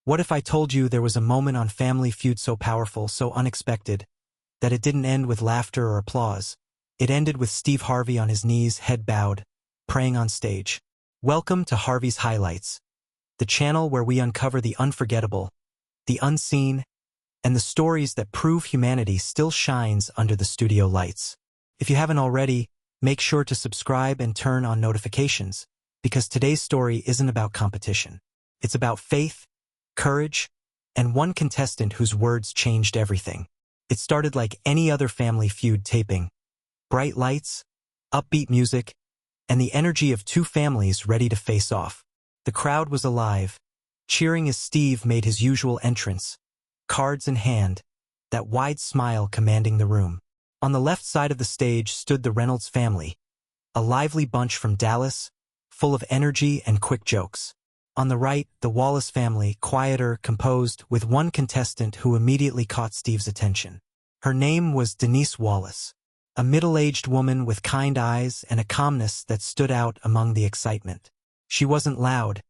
What if I told you there was a moment on Family Feud so powerful, so unexpected, that it didn't end with laughter or applause? It ended with Steve Harvey on his knees, head bowed, praying on stage. Welcome to Harvey's Highlights, the channel where we uncover the unforgettable, the unseen, and the stories that prove humanity still shines under the studio lights. If you haven't already, make sure to subscribe and turn on notifications, because today's story isn't about competition. It's about faith, courage, and one contestant whose words changed everything. It started like any other Family Feud taping. Bright lights, upbeat music, and the energy of two families ready to face off. The crowd was alive, cheering as Steve made his usual entrance, cards in hand, that wide smile commanding the room. On the left side of the stage stood the Reynolds family, a lively bunch from Dallas, full of energy and quick jokes. On the right, the Wallace family, quieter, composed, with one contestant who immediately caught Steve's attention. Her name was Denise Wallace, a middle-aged woman with kind eyes and a calmness that stood out among the excitement. She wasn't loud,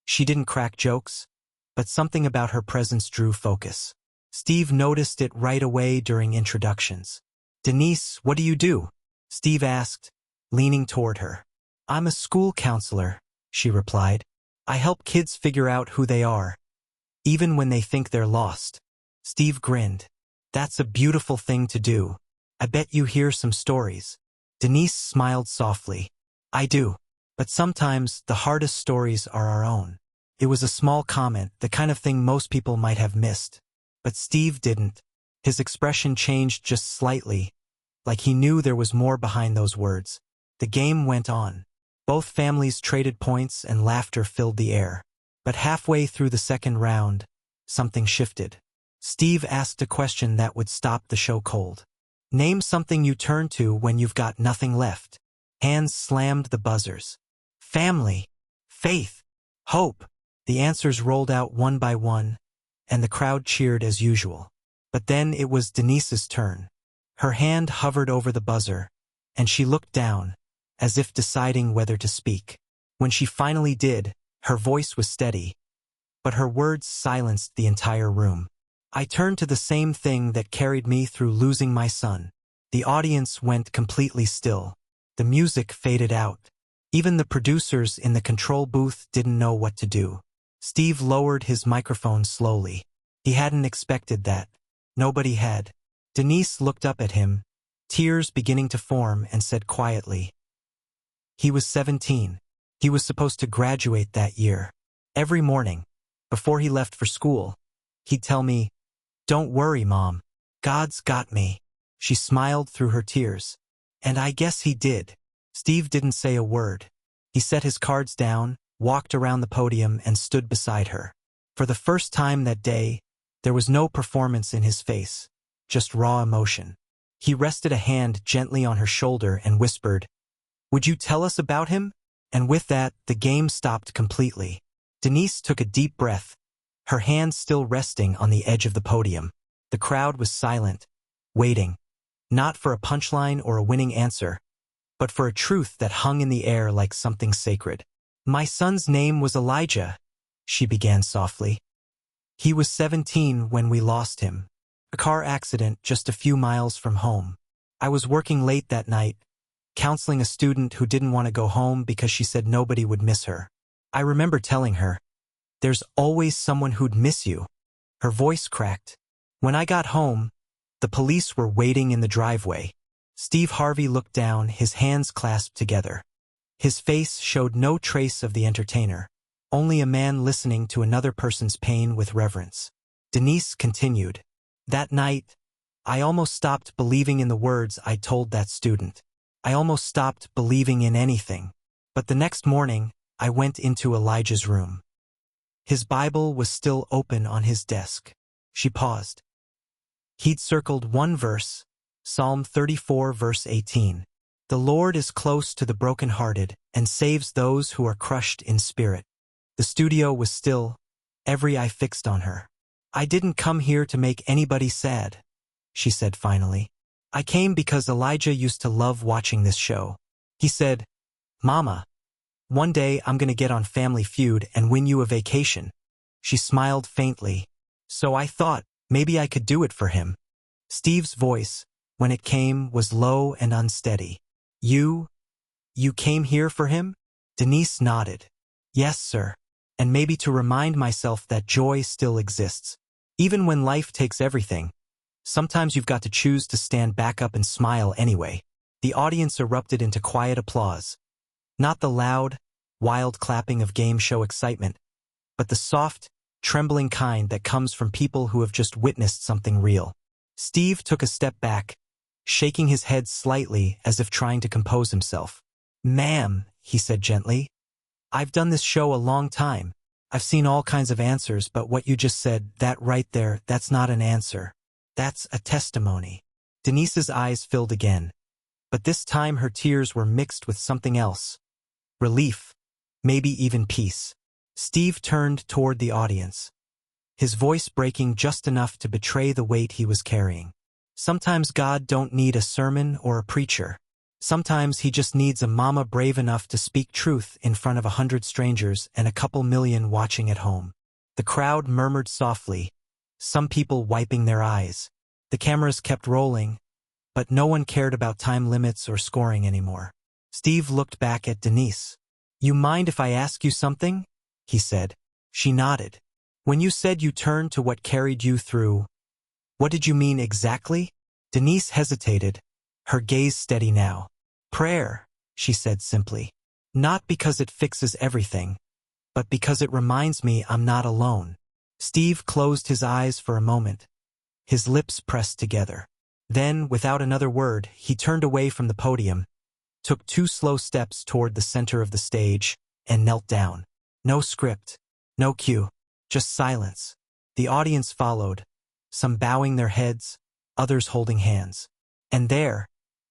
she didn't crack jokes, but something about her presence drew focus. Steve noticed it right away during introductions. "Denise, what do you do?" Steve asked, leaning toward her. "I'm a school counselor," she replied. "I help kids figure out who they are, even when they think they're lost." Steve grinned. "That's a beautiful thing to do. I bet you hear some stories." Denise smiled softly. "I do. But sometimes the hardest stories are our own." It was a small comment, the kind of thing most people might have missed. But Steve didn't. His expression changed just slightly, like he knew there was more behind those words. The game went on. Both families traded points and laughter filled the air. But halfway through the second round, something shifted. Steve asked a question that would stop the show cold. "Name something you turn to when you've got nothing left." Hands slammed the buzzers. Family, faith, hope. The answers rolled out one by one, and the crowd cheered as usual. But then it was Denise's turn. Her hand hovered over the buzzer, and she looked down, as if deciding whether to speak. When she finally did, her voice was steady, but her words silenced the entire room. "I turned to the same thing that carried me through losing my son." The audience went completely still. The music faded out. Even the producers in the control booth didn't know what to do. Steve lowered his microphone slowly. He hadn't expected that. Nobody had. Denise looked up at him, tears beginning to form, and said quietly, "He was 17. He was supposed to graduate that year. Every morning, before he left for school, he'd tell me, 'Don't worry, Mom. God's got me.'" She smiled through her tears. "And I guess he did." Steve didn't say a word. He set his cards down, walked around the podium, and stood beside her. For the first time that day, there was no performance in his face, just raw emotion. He rested a hand gently on her shoulder and whispered, "Would you tell us about him?" And with that, the game stopped completely. Denise took a deep breath, her hand still resting on the edge of the podium. The crowd was silent, waiting, not for a punchline or a winning answer, but for a truth that hung in the air like something sacred. "My son's name was Elijah," she began softly. "He was 17 when we lost him. A car accident just a few miles from home. I was working late that night, counseling a student who didn't want to go home because she said nobody would miss her. I remember telling her, 'There's always someone who'd miss you.' Her voice cracked. When I got home, the police were waiting in the driveway." Steve Harvey looked down, his hands clasped together. His face showed no trace of the entertainer, only a man listening to another person's pain with reverence. Denise continued, "That night, I almost stopped believing in the words I told that student. I almost stopped believing in anything. But the next morning, I went into Elijah's room. His Bible was still open on his desk." She paused. He'd circled one verse, Psalm 34 verse 18. "The Lord is close to the brokenhearted and saves those who are crushed in spirit." The studio was still, every eye fixed on her. "I didn't come here to make anybody sad," she said finally. "I came because Elijah used to love watching this show. He said, 'Mama, one day I'm going to get on Family Feud and win you a vacation.'" She smiled faintly. So I thought, maybe I could do it for him. Steve's voice, when it came, was low and unsteady. You came here for him? Denise nodded. Yes, sir. And maybe to remind myself that joy still exists. Even when life takes everything, sometimes you've got to choose to stand back up and smile anyway. The audience erupted into quiet applause. Not the loud, wild clapping of game show excitement, but the soft, trembling kind that comes from people who have just witnessed something real. Steve took a step back, shaking his head slightly as if trying to compose himself. Ma'am, he said gently, I've done this show a long time. I've seen all kinds of answers, but what you just said, that right there, that's not an answer. That's a testimony. Denise's eyes filled again, but this time her tears were mixed with something else. Relief, maybe even peace. Steve turned toward the audience, his voice breaking just enough to betray the weight he was carrying. Sometimes God don't need a sermon or a preacher. Sometimes he just needs a mama brave enough to speak truth in front of 100 strangers and a couple million watching at home. The crowd murmured softly, some people wiping their eyes. The cameras kept rolling, but no one cared about time limits or scoring anymore. Steve looked back at Denise. You mind if I ask you something? He said. She nodded. When you said you turned to what carried you through, what did you mean exactly? Denise hesitated, her gaze steady now. Prayer, she said simply. Not because it fixes everything, but because it reminds me I'm not alone. Steve closed his eyes for a moment, his lips pressed together. Then, without another word, he turned away from the podium, took 2 slow steps toward the center of the stage, and knelt down. No script, no cue, just silence. The audience followed, some bowing their heads, others holding hands. And there,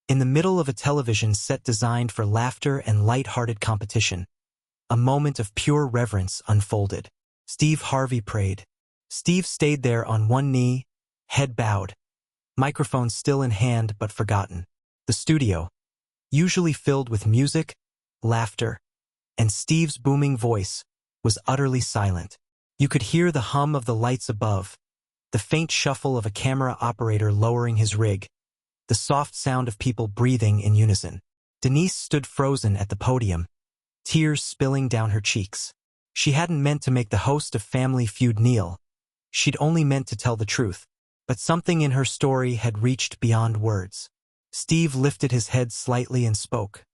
in the middle of a television set designed for laughter and light-hearted competition, a moment of pure reverence unfolded. Steve Harvey prayed. Steve stayed there on one knee, head bowed, microphone still in hand but forgotten. The studio, usually filled with music, laughter, and Steve's booming voice, was utterly silent. You could hear the hum of the lights above, the faint shuffle of a camera operator lowering his rig, the soft sound of people breathing in unison. Denise stood frozen at the podium, tears spilling down her cheeks. She hadn't meant to make the host of Family Feud kneel. She'd only meant to tell the truth. But something in her story had reached beyond words. Steve lifted his head slightly and spoke.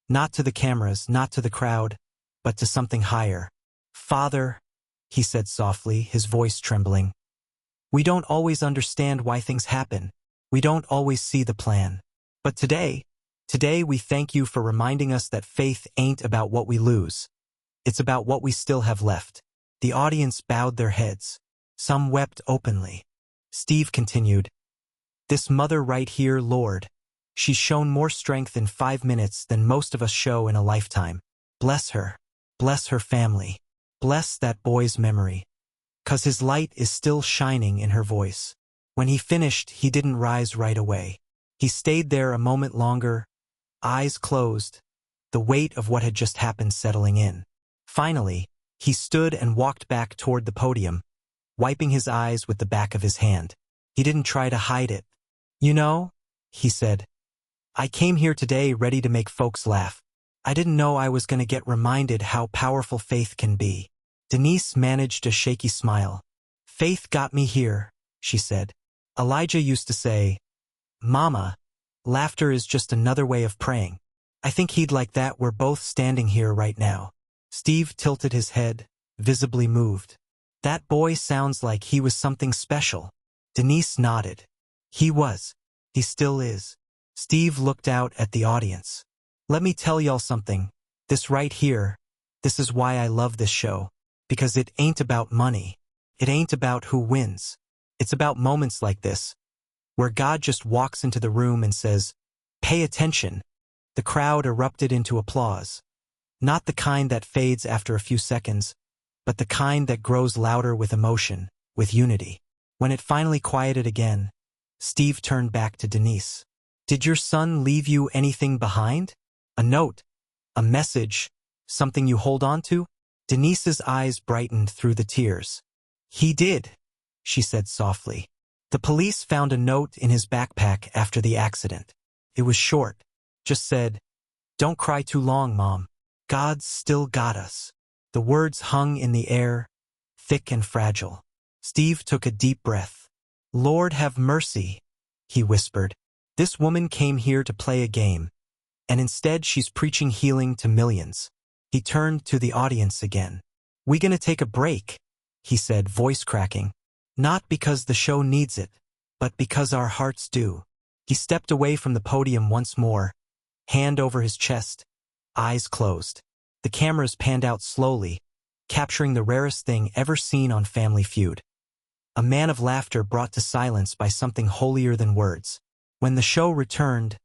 Not to the cameras, not to the crowd, but to something higher. Father, he said softly, his voice trembling. We don't always understand why things happen. We don't always see the plan. But today we thank you for reminding us that faith ain't about what we lose. It's about what we still have left. The audience bowed their heads. Some wept openly. Steve continued, This mother right here, Lord, she's shown more strength in 5 minutes than most of us show in a lifetime. Bless her family, bless that boy's memory. 'Cause his light is still shining in her voice. When he finished, he didn't rise right away. He stayed there a moment longer, eyes closed, the weight of what had just happened settling in. Finally, he stood and walked back toward the podium, wiping his eyes with the back of his hand. He didn't try to hide it. You know, he said, I came here today ready to make folks laugh. I didn't know I was going to get reminded how powerful faith can be. Denise managed a shaky smile. Faith got me here, she said. Elijah used to say, Mama, laughter is just another way of praying. I think he'd like that we're both standing here right now. Steve tilted his head, visibly moved. That boy sounds like he was something special. Denise nodded. He was. He still is. Steve looked out at the audience. Let me tell y'all something. This right here, this is why I love this show. Because it ain't about money. It ain't about who wins. It's about moments like this, where God just walks into the room and says, Pay attention. The crowd erupted into applause. Not the kind that fades after a few seconds, but the kind that grows louder with emotion, with unity. When it finally quieted again, Steve turned back to Denise. Did your son leave you anything behind? A note? A message? Something you hold on to? Denise's eyes brightened through the tears. "He did," she said softly. "The police found a note in his backpack after the accident. It was short. Just said, 'Don't cry too long, Mom. God's still got us.'" The words hung in the air, thick and fragile. Steve took a deep breath. "Lord have mercy," he whispered. "This woman came here to play a game, and instead she's preaching healing to millions." He turned to the audience again. "We gonna take a break," he said, voice cracking. "Not because the show needs it, but because our hearts do." He stepped away from the podium once more, hand over his chest, eyes closed. The cameras panned out slowly, capturing the rarest thing ever seen on Family Feud. A man of laughter brought to silence by something holier than words. When the show returned,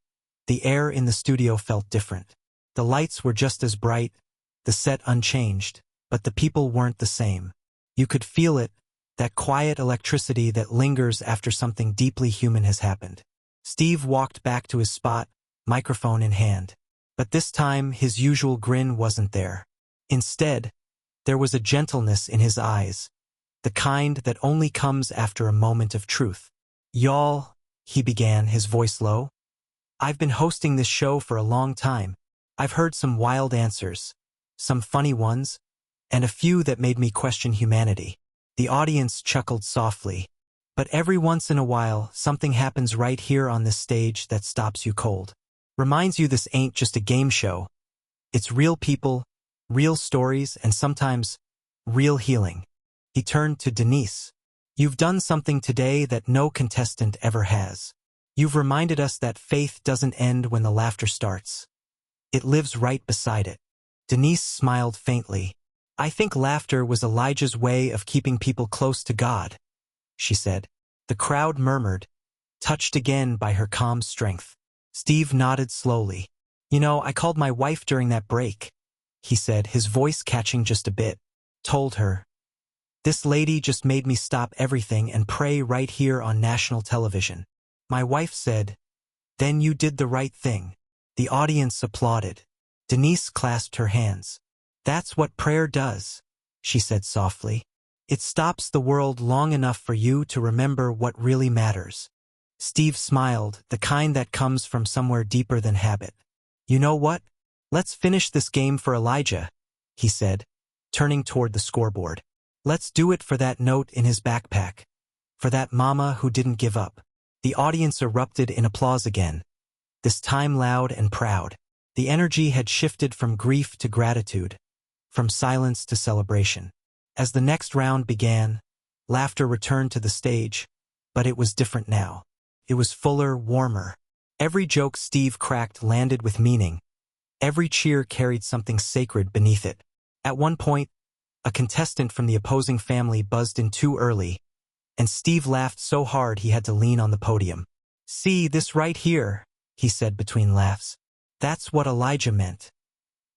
the air in the studio felt different. The lights were just as bright, the set unchanged, but the people weren't the same. You could feel it, that quiet electricity that lingers after something deeply human has happened. Steve walked back to his spot, microphone in hand. But this time, his usual grin wasn't there. Instead, there was a gentleness in his eyes, the kind that only comes after a moment of truth. "Y'all," he began, his voice low, "I've been hosting this show for a long time. I've heard some wild answers, some funny ones, and a few that made me question humanity." The audience chuckled softly. "But every once in a while, something happens right here on this stage that stops you cold. Reminds you this ain't just a game show. It's real people, real stories, and sometimes real healing." He turned to Denise. "You've done something today that no contestant ever has. You've reminded us that faith doesn't end when the laughter starts. It lives right beside it." Denise smiled faintly. "I think laughter was Elijah's way of keeping people close to God," she said. The crowd murmured, touched again by her calm strength. Steve nodded slowly. "You know, I called my wife during that break," he said, his voice catching just a bit. "Told her. This lady just made me stop everything and pray right here on national television. My wife said, 'Then you did the right thing.'" The audience applauded. Denise clasped her hands. "That's what prayer does," she said softly. "It stops the world long enough for you to remember what really matters." Steve smiled, the kind that comes from somewhere deeper than habit. "You know what? Let's finish this game for Elijah," he said, turning toward the scoreboard. "Let's do it for that note in his backpack. For that mama who didn't give up." The audience erupted in applause again, this time loud and proud. The energy had shifted from grief to gratitude, from silence to celebration. As the next round began, laughter returned to the stage, but it was different now. It was fuller, warmer. Every joke Steve cracked landed with meaning. Every cheer carried something sacred beneath it. At one point, a contestant from the opposing family buzzed in too early, and Steve laughed so hard he had to lean on the podium. "See, this right here," he said between laughs. "That's what Elijah meant.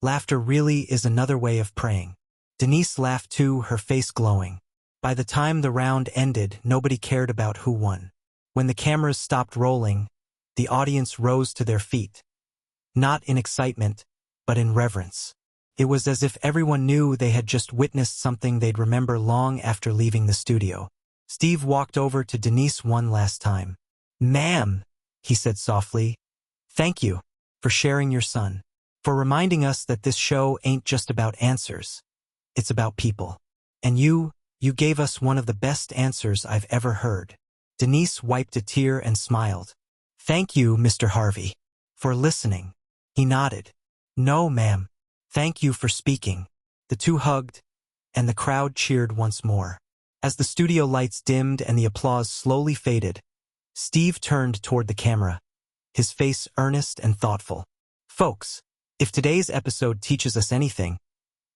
Laughter really is another way of praying." Denise laughed too, her face glowing. By the time the round ended, nobody cared about who won. When the cameras stopped rolling, the audience rose to their feet. Not in excitement, but in reverence. It was as if everyone knew they had just witnessed something they'd remember long after leaving the studio. Steve walked over to Denise one last time. "Ma'am," he said softly, "thank you for sharing your son, for reminding us that this show ain't just about answers. It's about people. And you gave us one of the best answers I've ever heard." Denise wiped a tear and smiled. "Thank you, Mr. Harvey, for listening." He nodded. "No, ma'am. Thank you for speaking." The two hugged, and the crowd cheered once more. As the studio lights dimmed and the applause slowly faded, Steve turned toward the camera, his face earnest and thoughtful. "Folks, if today's episode teaches us anything,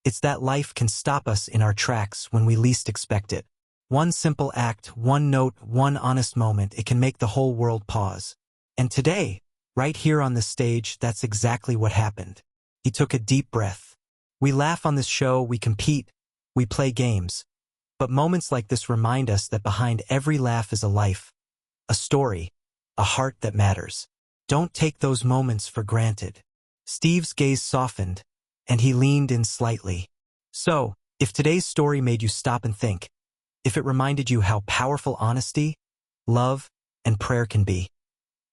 it's that life can stop us in our tracks when we least expect it. One simple act, one note, one honest moment, it can make the whole world pause. And today, right here on this stage, that's exactly what happened." He took a deep breath. "We laugh on this show, we compete, we play games. But moments like this remind us that behind every laugh is a life, a story, a heart that matters. Don't take those moments for granted." Steve's gaze softened, and he leaned in slightly. "So, If today's story made you stop and think, if it reminded you how powerful honesty, love, and prayer can be,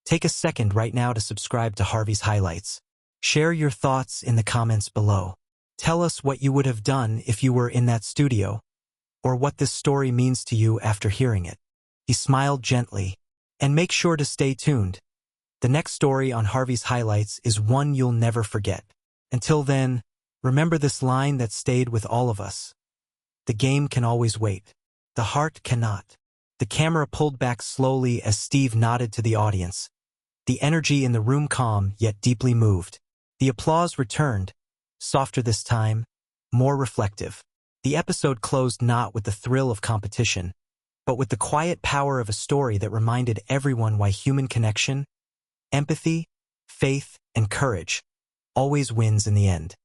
take a second right now to subscribe to Harvey's Highlights. Share your thoughts in the comments below. Tell us what you would have done if you were in that studio, or what this story means to you after hearing it. He smiled gently. And make sure to stay tuned. The next story on Harvey's Highlights is one you'll never forget. Until then, remember this line that stayed with all of us. The game can always wait. The heart cannot. The camera pulled back slowly as Steve nodded to the audience. The energy in the room calm yet deeply moved. The applause returned, softer this time, more reflective. The episode closed not with the thrill of competition, but with the quiet power of a story that reminded everyone why human connection, empathy, faith, and courage always wins in the end.